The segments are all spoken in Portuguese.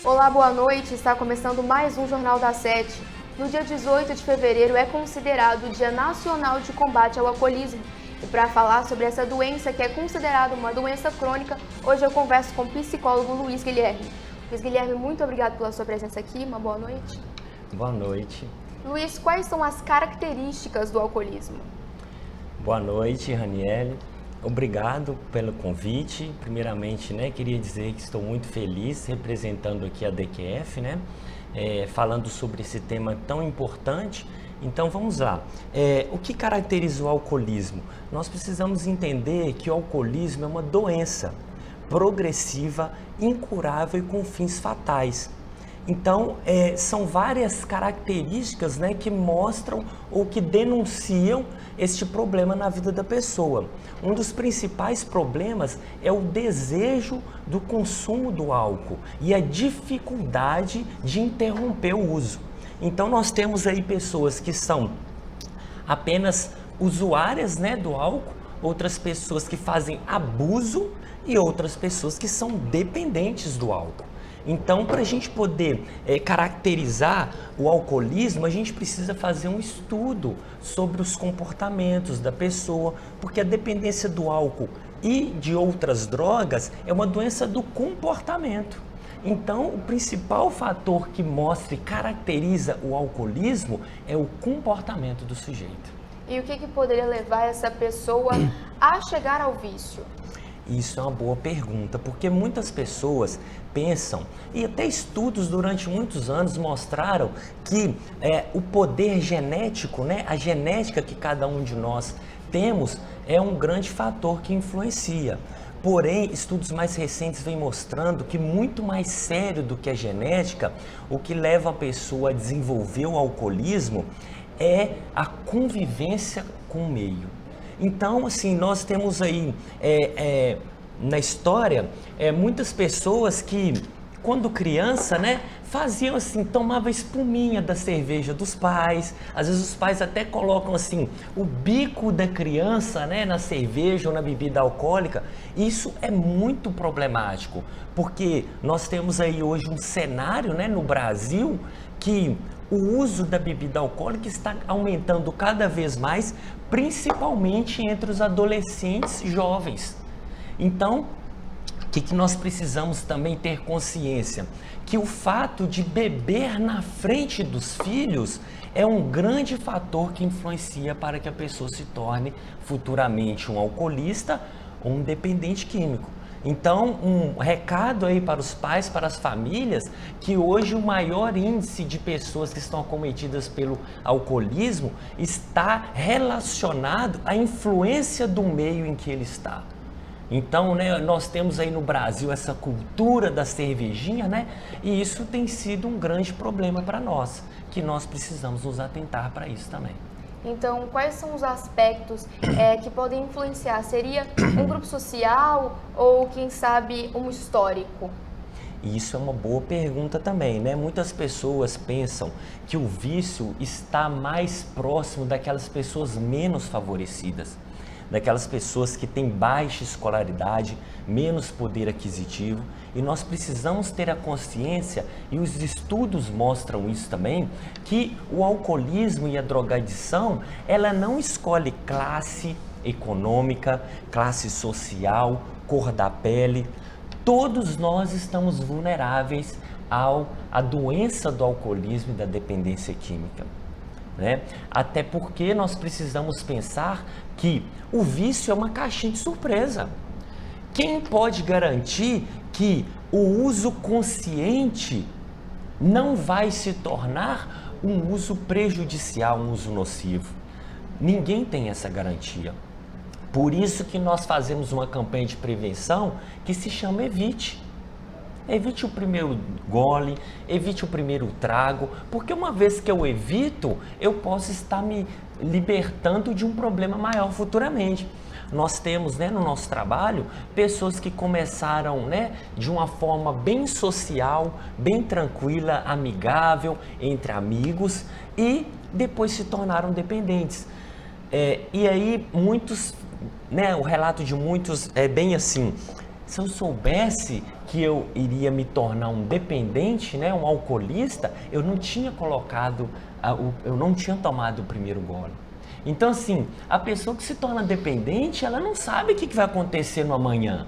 Olá, boa noite. Está começando mais um Jornal da Sete. No dia 18 de fevereiro é considerado o Dia Nacional de Combate ao Alcoolismo. E para falar sobre essa doença, que é considerada uma doença crônica, hoje eu converso com o psicólogo Luiz Guilherme. Luiz Guilherme, muito obrigado pela sua presença aqui. Uma boa noite. Boa noite. Luiz, quais são as características do alcoolismo? Boa noite, Raniele. Obrigado pelo convite. Primeiramente, queria dizer que estou muito feliz representando aqui a DQF, falando sobre esse tema tão importante. Então vamos lá. O que caracteriza o alcoolismo? Nós precisamos entender que o alcoolismo é uma doença progressiva, incurável e com fins fatais. Então, são várias características que mostram ou que denunciam este problema na vida da pessoa. Um dos principais problemas é o desejo do consumo do álcool e a dificuldade de interromper o uso. Então, nós temos aí pessoas que são apenas usuárias do álcool, outras pessoas que fazem abuso e outras pessoas que são dependentes do álcool. Então, para a gente poder caracterizar o alcoolismo, a gente precisa fazer um estudo sobre os comportamentos da pessoa, porque a dependência do álcool e de outras drogas é uma doença do comportamento. Então, o principal fator que mostra e caracteriza o alcoolismo é o comportamento do sujeito. E o que poderia levar essa pessoa a chegar ao vício? Isso é uma boa pergunta, porque muitas pessoas pensam, e até estudos durante muitos anos mostraram que o poder genético, a genética que cada um de nós temos, é um grande fator que influencia. Porém, estudos mais recentes vêm mostrando que muito mais sério do que a genética, o que leva a pessoa a desenvolver o alcoolismo é a convivência com o meio. Então, assim, nós temos aí na história muitas pessoas que, quando criança, faziam assim, tomava espuminha da cerveja dos pais. Às vezes os pais até colocam assim o bico da criança na cerveja ou na bebida alcoólica. Isso é muito problemático, porque nós temos aí hoje um cenário no Brasil que o uso da bebida alcoólica está aumentando cada vez mais, principalmente entre os adolescentes jovens. Então, o que nós precisamos também ter consciência? Que o fato de beber na frente dos filhos é um grande fator que influencia para que a pessoa se torne futuramente um alcoolista ou um dependente químico. Então, um recado aí para os pais, para as famílias, que hoje o maior índice de pessoas que estão acometidas pelo alcoolismo está relacionado à influência do meio em que ele está. Então, nós temos aí no Brasil essa cultura da cervejinha, e isso tem sido um grande problema para nós, que nós precisamos nos atentar para isso também. Então, quais são os aspectos que podem influenciar? Seria um grupo social ou, quem sabe, um histórico? Isso é uma boa pergunta também, Muitas pessoas pensam que o vício está mais próximo daquelas pessoas menos favorecidas, daquelas pessoas que têm baixa escolaridade, menos poder aquisitivo, e nós precisamos ter a consciência, e os estudos mostram isso também, que o alcoolismo e a drogadição, ela não escolhe classe econômica, classe social, cor da pele. Todos nós estamos vulneráveis à doença do alcoolismo e da dependência química. Até porque nós precisamos pensar que o vício é uma caixinha de surpresa. Quem pode garantir que o uso consciente não vai se tornar um uso prejudicial, um uso nocivo? Ninguém tem essa garantia. Por isso que nós fazemos uma campanha de prevenção que se chama Evite. Evite o primeiro gole, evite o primeiro trago, porque uma vez que eu evito, eu posso estar me libertando de um problema maior futuramente. Nós temos no nosso trabalho pessoas que começaram de uma forma bem social, bem tranquila, amigável, entre amigos, e depois se tornaram dependentes. E aí muitos, o relato de muitos é bem assim: Se eu soubesse que eu iria me tornar um dependente, né, um alcoolista, eu não tinha eu não tinha tomado o primeiro gole. Então, assim, a pessoa que se torna dependente, ela não sabe o que vai acontecer no amanhã.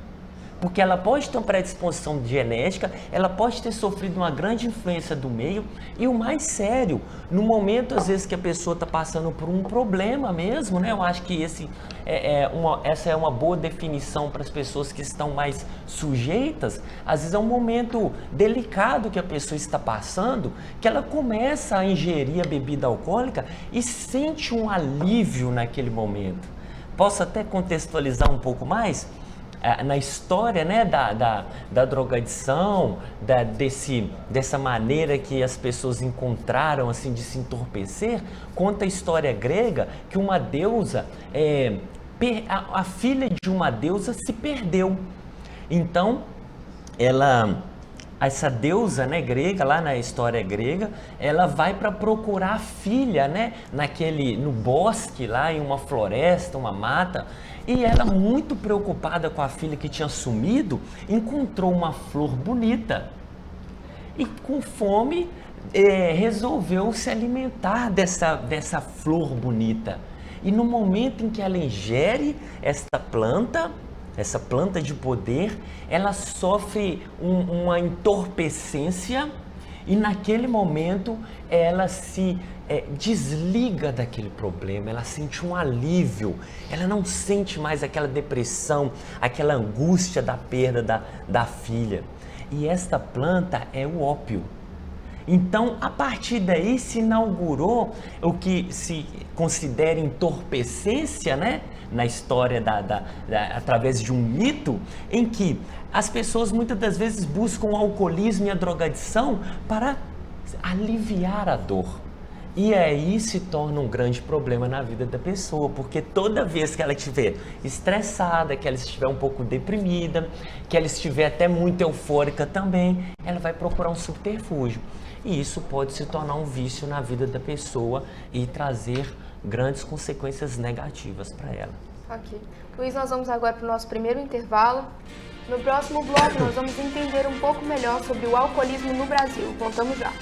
Porque ela pode ter uma predisposição genética, ela pode ter sofrido uma grande influência do meio e o mais sério, no momento às vezes que a pessoa está passando por um problema mesmo, né? Eu acho que essa é uma boa definição para as pessoas que estão mais sujeitas. Às vezes é um momento delicado que a pessoa está passando, que ela começa a ingerir a bebida alcoólica e sente um alívio naquele momento. Posso até contextualizar um pouco mais? Na história, né, da drogadição, dessa maneira que as pessoas encontraram assim, de se entorpecer, conta a história grega que uma deusa, a filha de uma deusa se perdeu. Então, essa deusa, né, grega, lá na história grega, ela vai para procurar a filha, né, no bosque, lá em uma floresta, uma mata, e ela, muito preocupada com a filha que tinha sumido, encontrou uma flor bonita e com fome resolveu se alimentar dessa flor bonita. E no momento em que ela ingere essa planta de poder, ela sofre uma entorpecência e naquele momento ela se desliga daquele problema, ela sente um alívio, ela não sente mais aquela depressão, aquela angústia da perda da filha. E esta planta é o ópio. Então, a partir daí se inaugurou o que se considera entorpecência, né? Na história através de um mito, em que as pessoas muitas das vezes buscam o alcoolismo e a drogadição para aliviar a dor. E aí se torna um grande problema na vida da pessoa, porque toda vez que ela estiver estressada, que ela estiver um pouco deprimida, que ela estiver até muito eufórica também, ela vai procurar um subterfúgio. E isso pode se tornar um vício na vida da pessoa e trazer grandes consequências negativas para ela. Ok. Luiz, nós vamos agora para o nosso primeiro intervalo. No próximo bloco, nós vamos entender um pouco melhor sobre o alcoolismo no Brasil. Voltamos já.